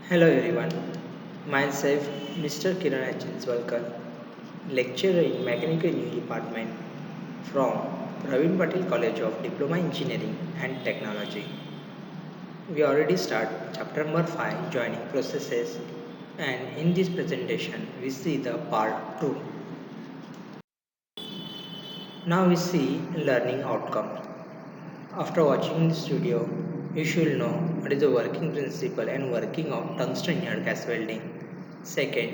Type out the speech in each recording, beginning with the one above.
Hello everyone, myself Mr. Kiran Achinzwalkar, lecturer in Mechanical Engineering Department from Praveen Patil College of Diploma Engineering and Technology. We already start chapter number 5 joining processes, and in this presentation we see the part 2. Now we see learning outcome. After watching this video, you should know what is the working principle and working of tungsten inert gas welding. Second,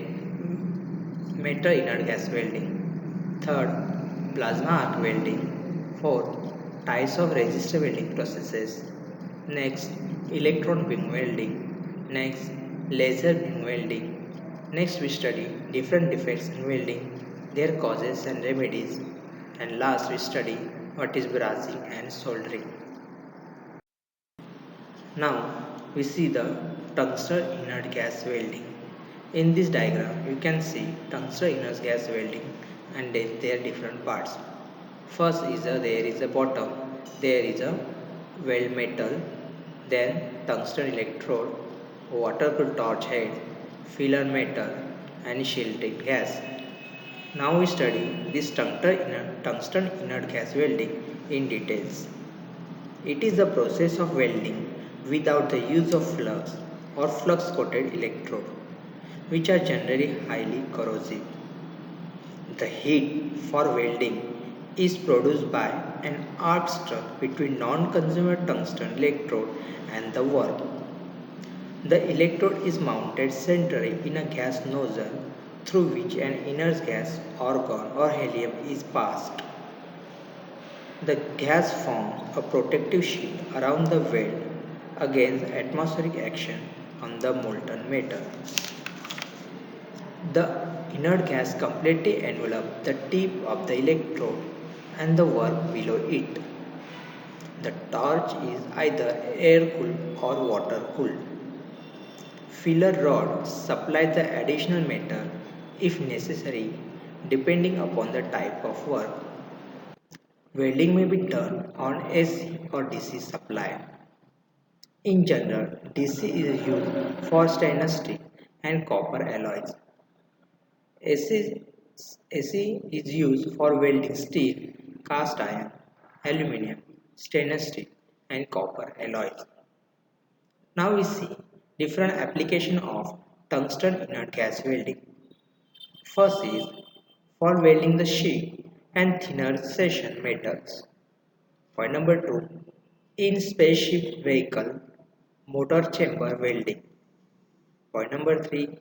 metal inert gas welding. Third, plasma arc welding. Fourth, types of resistor welding processes. Next, electron beam welding. Next, laser beam welding. Next, we study different defects in welding, their causes and remedies. And last, we study what is brazing and soldering. Now we see the tungsten inert gas welding. In this diagram you can see tungsten inert gas welding and their different parts. First is there is a bottom, there is a weld metal, then tungsten electrode, water-cooled torch head, filler metal and shielded gas. Now we study this tungsten inert gas welding in details. It is the process of welding without the use of flux or flux coated electrode, which are generally highly corrosive. The heat for welding is produced by an arc struck between non-consumer tungsten electrode and the work. The electrode is mounted centrally in a gas nozzle through which an inert gas, argon or helium is passed. The gas forms a protective sheet around the weld against atmospheric action on the molten metal. The inert gas completely envelops the tip of the electrode and the work below it. The torch is either air-cooled or water-cooled. Filler rods supply the additional metal if necessary depending upon the type of work. Welding may be done on AC or DC supply. In general, DC is used for stainless steel and copper alloys. AC is used for welding steel, cast iron, aluminum, stainless steel and copper alloys. Now we see different application of tungsten inert gas welding. First is for welding the sheet and thinner section metals. Point number 2. In spaceship vehicle motor chamber welding. Point number 3.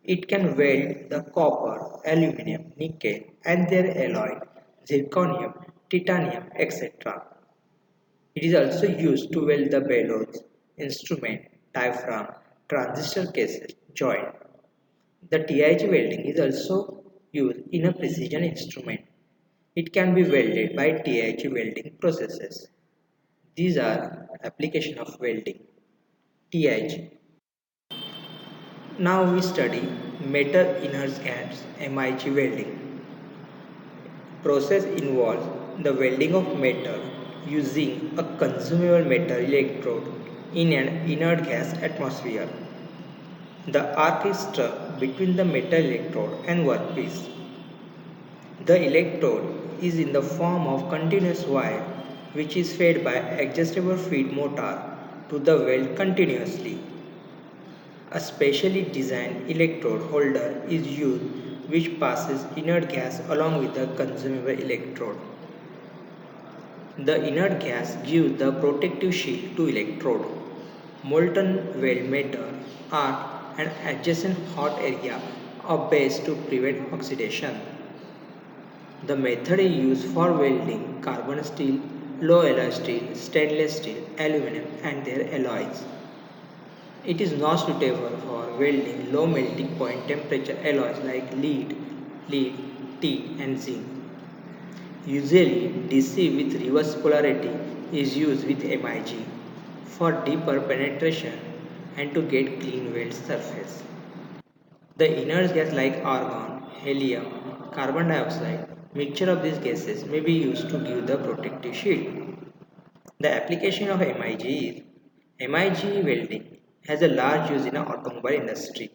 It can weld the copper, aluminum, nickel and their alloy, zirconium, titanium, etc. It is also used to weld the bellows, instrument, diaphragm, transistor cases, joint. The TIG welding is also used in a precision instrument. It can be welded by TIG welding processes. These are application of welding. TIG. Now we study metal inert gas MIG welding. Process involves the welding of metal using a consumable metal electrode in an inert gas atmosphere. The arc is struck between the metal electrode and workpiece. The electrode is in the form of continuous wire which is fed by adjustable feed motor to the weld continuously. A specially designed electrode holder is used which passes inert gas along with the consumable electrode. The inert gas gives the protective sheet to electrode. Molten weld metal, arc and adjacent hot area are base to prevent oxidation. The method is used for welding carbon steel, low alloy steel, stainless steel, aluminum and their alloys. It is not suitable for welding low melting point temperature alloys like lead, tin and zinc. Usually DC with reverse polarity is used with MIG for deeper penetration and to get clean weld surface. The inert gas like argon, helium, carbon dioxide, mixture of these gases may be used to give the protective shield. The application of MIG is MIG welding has a large use in the automobile industry,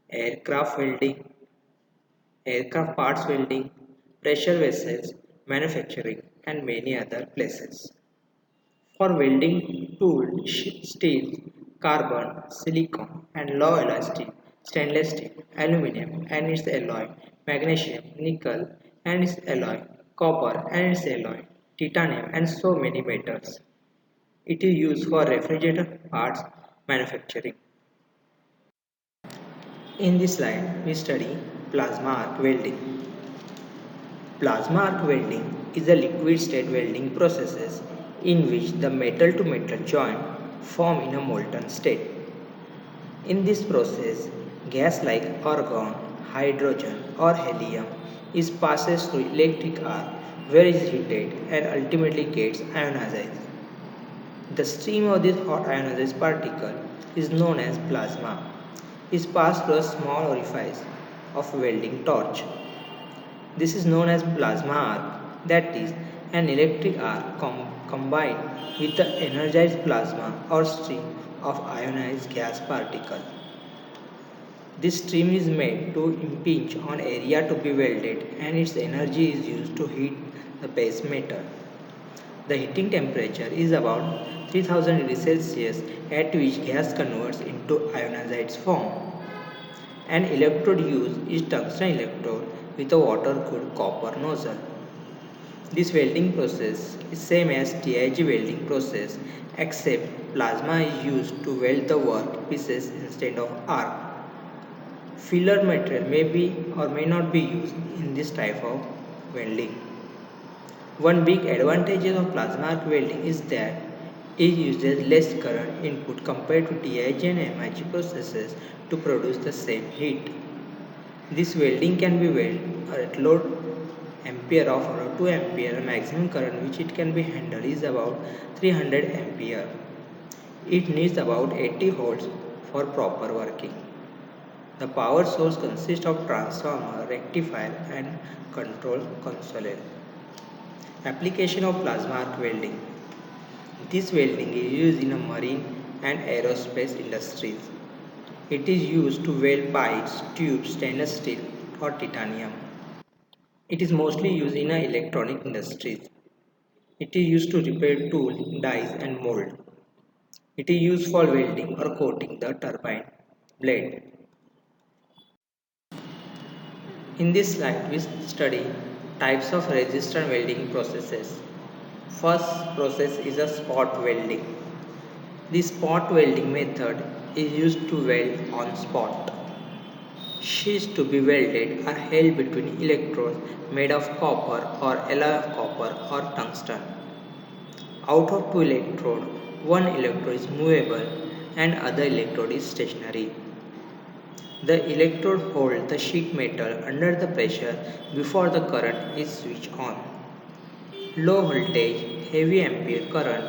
aircraft welding, aircraft parts welding, pressure vessels, manufacturing, and many other places. For welding tool, steel, carbon, silicon, and low alloy steel, stainless steel, aluminum and its alloy, magnesium, nickel and its alloy, copper and its alloy, titanium, and so many metals. It is used for refrigerator parts manufacturing. In this slide, we study plasma arc welding. Plasma arc welding is a liquid state welding process in which the metal to metal joint form in a molten state. In this process, gas like argon, hydrogen or helium is passes through electric arc where it is heated and ultimately gets ionized. The stream of this hot ionized particle is known as plasma. It is passed through a small orifice of welding torch. This is known as plasma arc, that is, an electric arc combined with the energized plasma or stream of ionized gas particle. This stream is made to impinge on area to be welded and its energy is used to heat the base metal. The heating temperature is about 3000 degrees Celsius at which gas converts into ionized form. An electrode used is tungsten electrode with a water-cooled copper nozzle. This welding process is same as TIG welding process except plasma is used to weld the work pieces instead of arc. Filler material may be or may not be used in this type of welding. One big advantage of plasma arc welding is that it uses less current input compared to TIG and MIG processes to produce the same heat. This welding can be welded at low ampere of around 2 ampere. Maximum current which it can be handled is about 300 ampere. It needs about 80 volts for proper working. The power source consists of transformer, rectifier and control console. Application of plasma arc welding. This welding is used in a marine and aerospace industries. It is used to weld pipes, tubes, stainless steel or titanium. It is mostly used in electronic industries. It is used to repair tools, dies and mold. It is used for welding or coating the turbine blade. In this slide, we study types of resistor welding processes. First process is a spot welding. The spot welding method is used to weld on spot. Sheets to be welded are held between electrodes made of copper or alloy of copper or tungsten. Out of two electrodes, one electrode is movable and other electrode is stationary. The electrode holds the sheet metal under the pressure before the current is switched on. Low voltage, heavy ampere current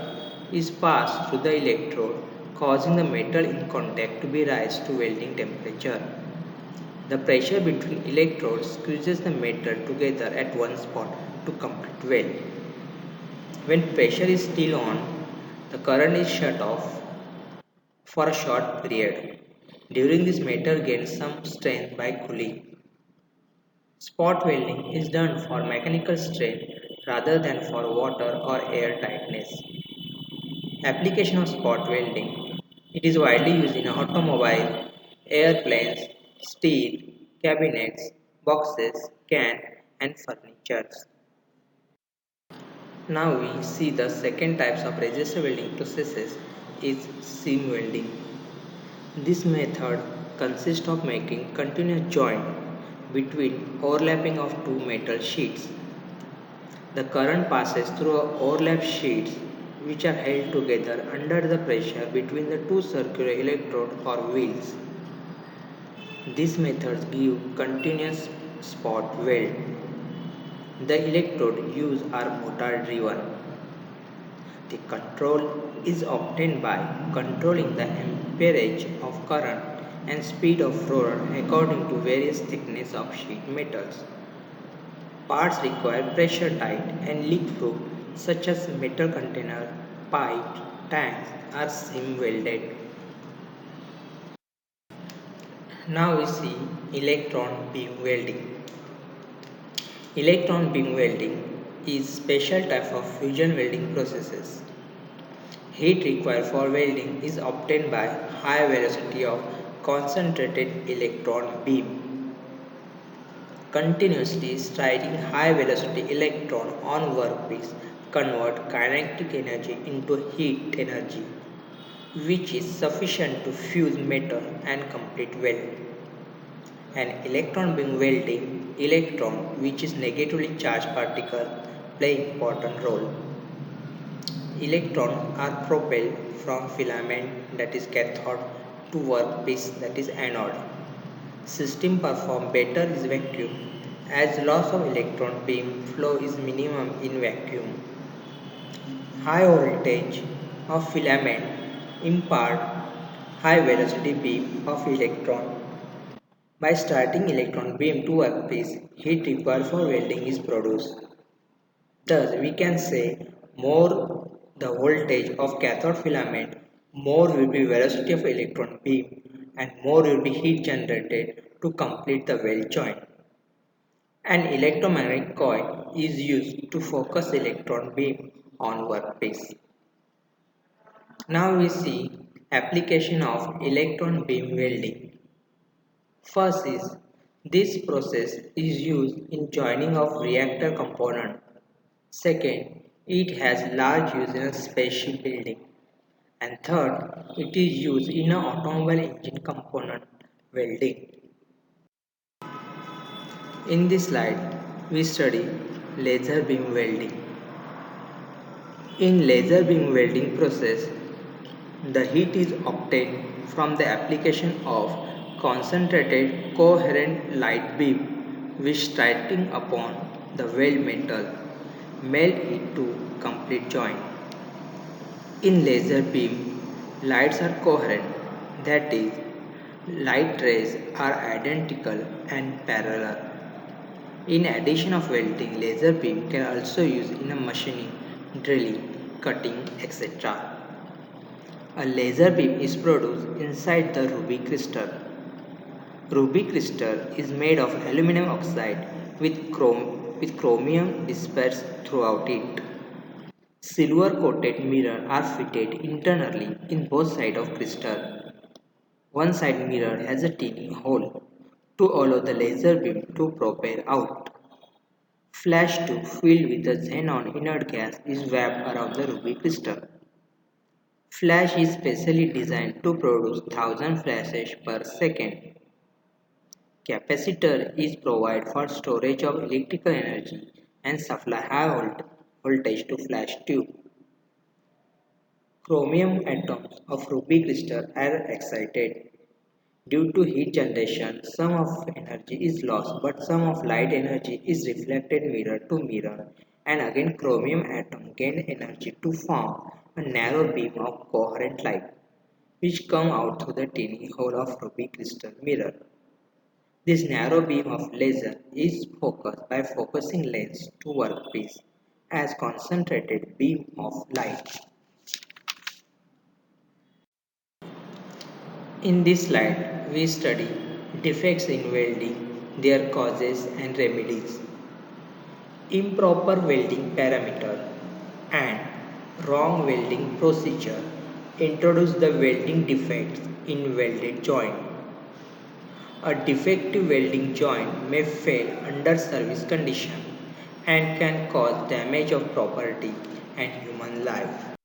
is passed through the electrode, causing the metal in contact to be rise to welding temperature. The pressure between electrodes squeezes the metal together at one spot to complete weld. When pressure is still on, the current is shut off for a short period. During this, metal gains some strength by cooling. Spot welding is done for mechanical strength rather than for water or air tightness. Application of spot welding. It is widely used in automobile, airplanes, steel, cabinets, boxes, can and furnitures. Now we see the second types of resistor welding processes is seam welding. This method consists of making continuous joint between overlapping of two metal sheets. The current passes through overlap sheets which are held together under the pressure between the two circular electrodes or wheels. These methods give continuous spot weld. The electrode used are motor driven. The control is obtained by controlling the amperage of current and speed of roller according to various thickness of sheet metals. Parts require pressure tight and leak-proof such as metal container, pipes, tanks are seam welded. Now we see electron beam welding. Electron beam welding is special type of fusion welding processes. Heat required for welding is obtained by high velocity of concentrated electron beam. Continuously striking high velocity electron on workpiece convert kinetic energy into heat energy, which is sufficient to fuse metal and complete weld. An electron beam welding electron, which is negatively charged particle, play important role. Electrons are propelled from filament, that is cathode, to workpiece, that is anode. System perform better in vacuum as loss of electron beam flow is minimum in vacuum. High voltage of filament impart high velocity beam of electron. By starting electron beam to workpiece, heat required for welding is produced. Thus, we can say more the voltage of cathode filament, more will be velocity of electron beam and more will be heat generated to complete the weld joint. An electromagnetic coil is used to focus electron beam on workpiece. Now we see application of electron beam welding. First is this process is used in joining of reactor component. Second, it has large use in a spaceship building. And third, it is used in an automobile engine component welding. In this slide, we study laser beam welding. In laser beam welding process, the heat is obtained from the application of concentrated coherent light beam which striking upon the weld metal melt it to complete joint. In laser beam, lights are coherent, that is, light rays are identical and parallel. In addition of welding, laser beam can also use in a machining, drilling, cutting, etc. A laser beam is produced inside the ruby crystal. Ruby crystal is made of aluminum oxide with chromium dispersed throughout it. Silver coated mirrors are fitted internally in both sides of crystal. One side mirror has a tiny hole to allow the laser beam to propel out. Flash tube filled with the xenon inert gas is wrapped around the ruby crystal. Flash is specially designed to produce 1000 flashes per second. Capacitor is provided for storage of electrical energy and supply high voltage to flash tube. Chromium atoms of ruby crystal are excited. Due to heat generation, some of energy is lost but some of light energy is reflected mirror to mirror and again chromium atom gain energy to form a narrow beam of coherent light which come out through the tiny hole of ruby crystal mirror. This narrow beam of laser is focused by focusing lens to workpiece as concentrated beam of light. In this slide, we study defects in welding, their causes and remedies, improper welding parameter and wrong welding procedure introduce the welding defects in welded joint. A defective welding joint may fail under service condition and can cause damage of property and human life.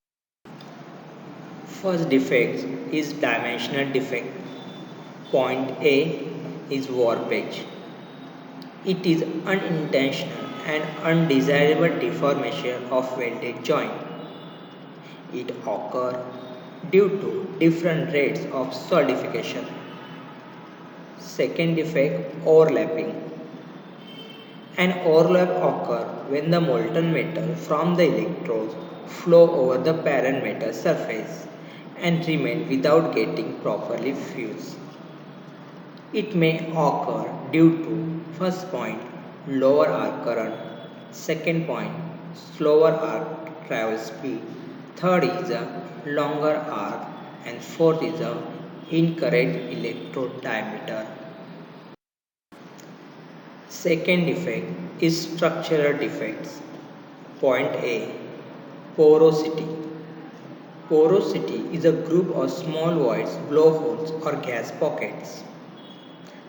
First defect is dimensional defect. Point A is warpage. It is unintentional and undesirable deformation of welded joint. It occurs due to different rates of solidification. Second defect, overlapping. An overlap occurs when the molten metal from the electrodes flow over the parent metal surface and remain without getting properly fused. It may occur due to first point, lower arc current, second point, slower arc travel speed, third is a longer arc and fourth is a incorrect electrode diameter. Second defect is structural defects. Point A. Porosity. Porosity is a group of small voids, blowholes or gas pockets.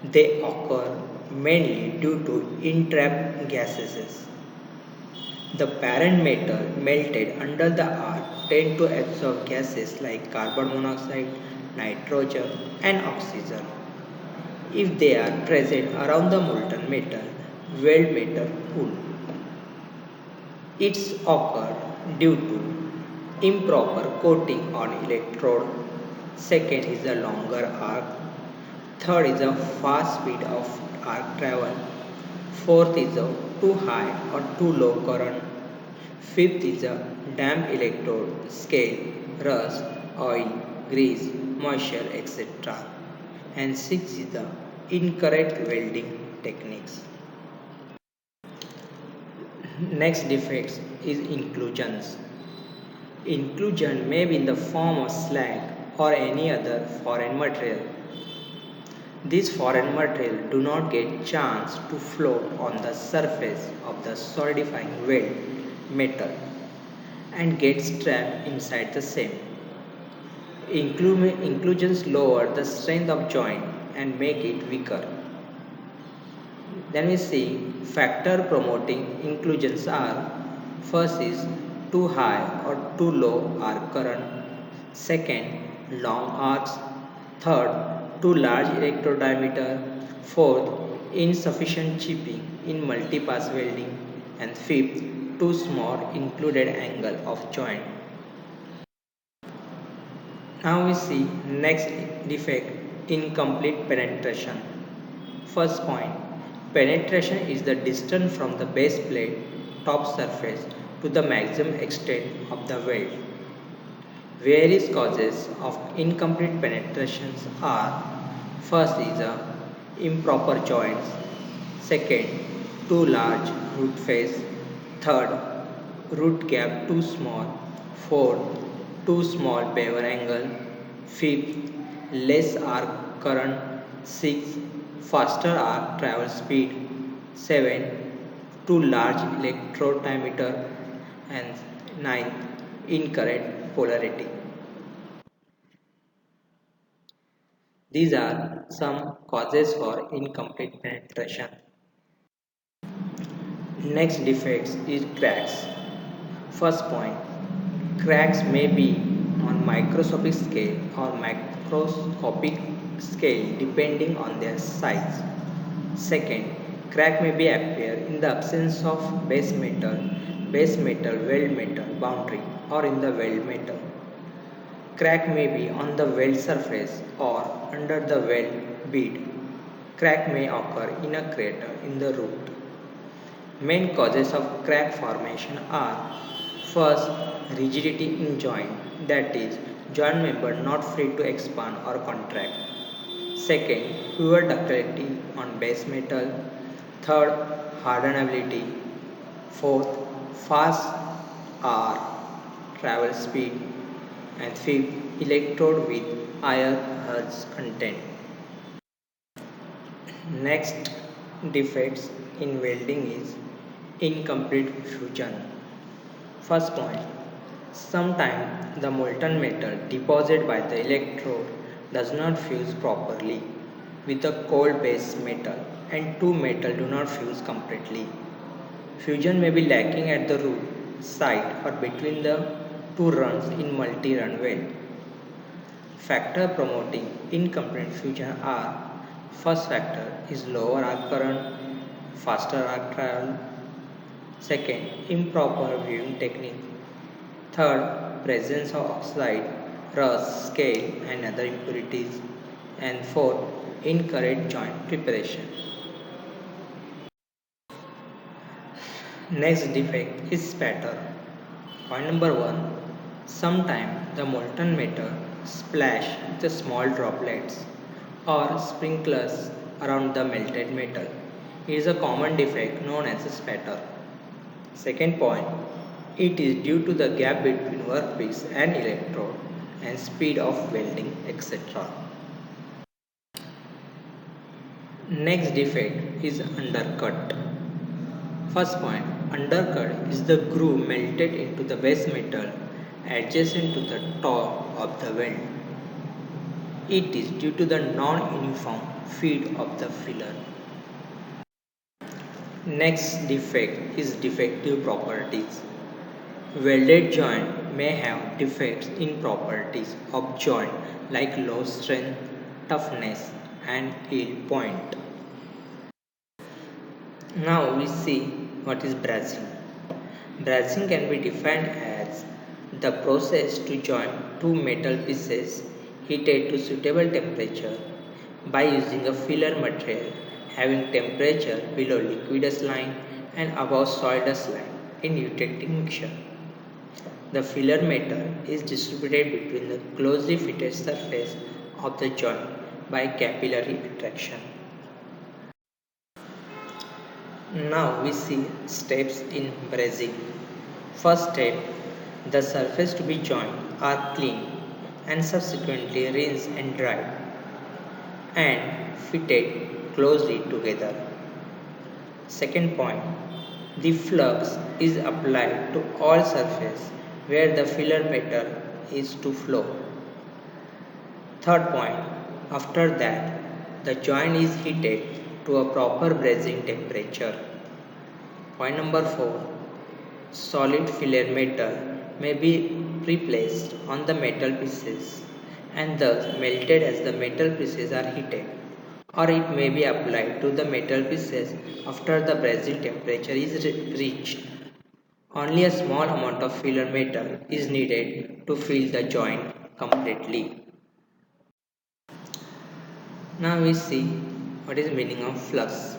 They occur mainly due to entrapped gases. The parent metal melted under the arc tend to absorb gases like carbon monoxide, nitrogen and oxygen. If they are present around the molten metal, weld metal pool. It's occurred due to improper coating on electrode. Second is the longer arc. Third is the fast speed of arc travel. Fourth is the too high or too low current. Fifth is the damp electrode, scale, rust, oil, grease, moisture, etc. And sixth is the incorrect welding techniques. Next defects is inclusions. Inclusion may be in the form of slag or any other foreign material. These foreign material do not get chance to float on the surface of the solidifying weld metal and get trapped inside the same. Inclusions lower the strength of joint and make it weaker. Then we see factor promoting inclusions are: first is too high or too low arc current, second long arcs, third too large electrode diameter, fourth insufficient chipping in multipass welding, and fifth too small included angle of joint. Now we see next defect: incomplete penetration. First point: penetration is the distance from the base plate top surface to the maximum extent of the weld. Various causes of incomplete penetrations are: first is improper joints, second too large root face, third root gap too small, fourth too small bevel angle, fifth less arc current, sixth faster arc travel speed, 7 too large electrode diameter, and 9 incorrect polarity. These are some causes for incomplete penetration. Next defects is cracks. First point: cracks may be on microscopic scale or macroscopic scale depending on their size. Second, crack may be appear in the absence of base metal, weld metal boundary, or in the weld metal. Crack may be on the weld surface or under the weld bead. Crack may occur in a crater in the root. Main causes of crack formation are: first, rigidity in joint, that is, joint member not free to expand or contract. Second, poor ductility on base metal. Third, hardenability. Fourth, fast R travel speed. And fifth, electrode with higher Hertz content. Next defects in welding is incomplete fusion. First point: sometimes the molten metal deposited by the electrode does not fuse properly with the cold base metal, and two metal do not fuse completely. Fusion may be lacking at the root side or between the two runs in multi-run weld. Factor promoting incomplete fusion are: first factor is lower arc current, faster arc travel. Second, improper viewing technique. Third, presence of oxide, rust, scale and other impurities. And fourth, incorrect joint preparation. Next defect is spatter. Point number 1. Sometimes the molten metal splash with the small droplets or sprinklers around the melted metal. It is a common defect known as a spatter. Second point, it is due to the gap between workpiece and electrode and speed of welding, etc. Next defect is undercut. First point, undercut is the groove melted into the base metal adjacent to the top of the weld. It is due to the non-uniform feed of the filler. Next defect is defective properties. Welded joint may have defects in properties of joint like low strength, toughness and yield point. Now we see what is brazing. Brazing can be defined as the process to join two metal pieces heated to suitable temperature by using a filler material having temperature below liquidus line and above solidus line in eutectic mixture. The filler metal is distributed between the closely fitted surface of the joint by capillary attraction. Now we see steps in brazing. First step, the surface to be joined are cleaned and subsequently rinsed and dried and fitted closely together. Second point, the flux is applied to all surface where the filler metal is to flow. Third point, after that, the joint is heated to a proper brazing temperature. Point number 4, solid filler metal may be replaced on the metal pieces and thus melted as the metal pieces are heated, or it may be applied to the metal pieces after the brazing temperature is reached. Only a small amount of filler metal is needed to fill the joint completely. Now we see what is meaning of flux.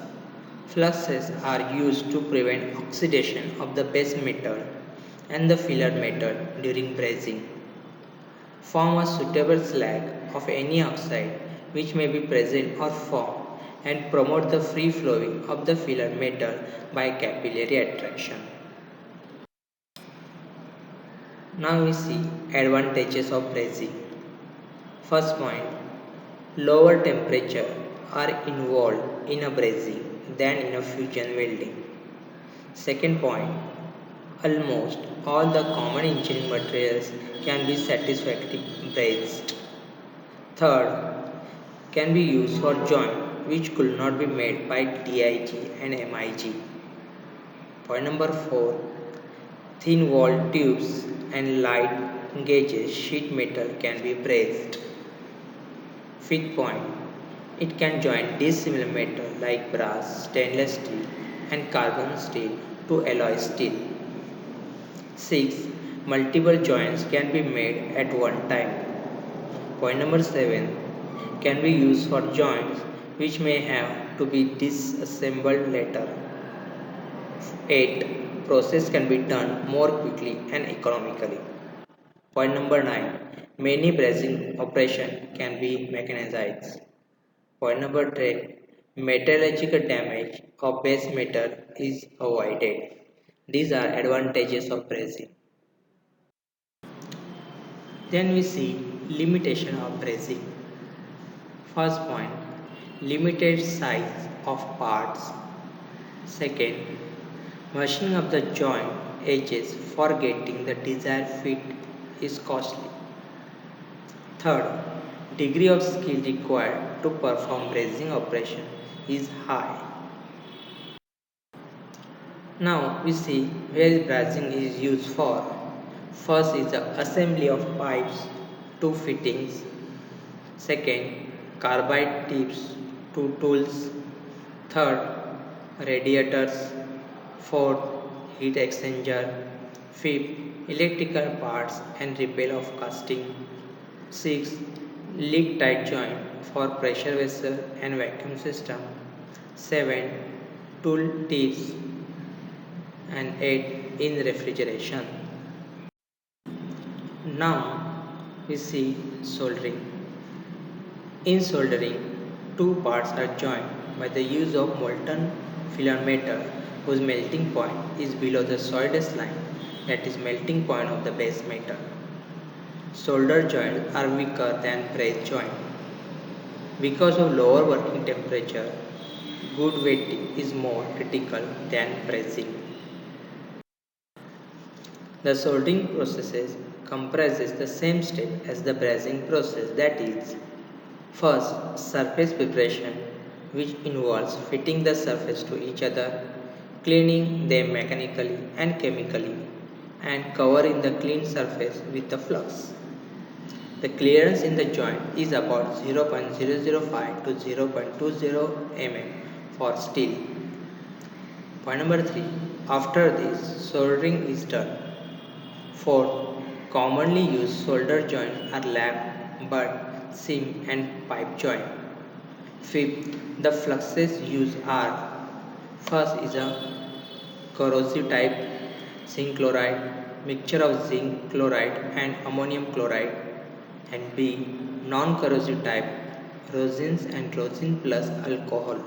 Fluxes are used to prevent oxidation of the base metal and the filler metal during brazing. Form a suitable slag of any oxide which may be present or form and promote the free flowing of the filler metal by capillary attraction. Now we see advantages of brazing. First point, lower temperature are involved in a brazing than in a fusion welding. Second point, almost all the common engineering materials can be satisfactorily brazed. Third, can be used for joint which could not be made by DIG and MIG. Point number 4, thin walled tubes and light gauges sheet metal can be brazed. Fifth point, it can join dissimilar metal like brass, stainless steel and carbon steel to alloy steel. 6. Multiple joints can be made at one time. Point number 7, can be used for joints which may have to be disassembled later. 8. Process can be done more quickly and economically. Point number 9, many brazing operations can be mechanized. Point number 10, metallurgical damage of base metal is avoided. These are advantages of brazing. Then we see limitation of brazing. First point, limited size of parts. Second, machining of the joint edges for getting the desired fit is costly. Third, degree of skill required to perform brazing operation is high. Now we see where brazing is used for. First is the assembly of pipes to fittings. Second, carbide tips to tools. Third, radiators. Fourth, heat exchanger. Fifth, electrical parts and repair of casting. Sixth, leak tight joint for pressure vessel and vacuum system. 7. Tool tips and 8. In refrigeration. Now we see soldering. In soldering, two parts are joined by the use of molten filler metal whose melting point is below the solidus line, that is melting point of the base metal. Solder joints are weaker than brazed joint. Because of lower working temperature, Good wetting is more critical than pressing. The soldering process comprises the same step as the brazing process, that is, first, surface preparation, which involves fitting the surface to each other, cleaning them mechanically and chemically, and covering the clean surface with the flux. The clearance in the joint is about 0.005 to 0.20 mm for steel. Point number 3. After this, soldering is done. Fourth, commonly used solder joints are lap, butt, seam and pipe joint. Fifth, the fluxes used are: first is a corrosive type zinc chloride, mixture of zinc chloride and ammonium chloride, and B, non-corrosive type rosins and rosin plus alcohol.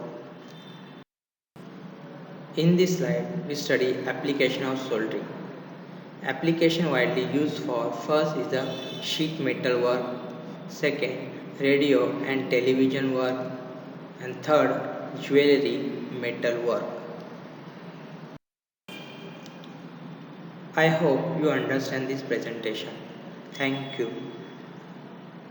In this slide, we study application of soldering. Application widely used for: first is the sheet metal work, second radio and television work, and third jewelry metal work. I hope you understand this presentation. Thank you.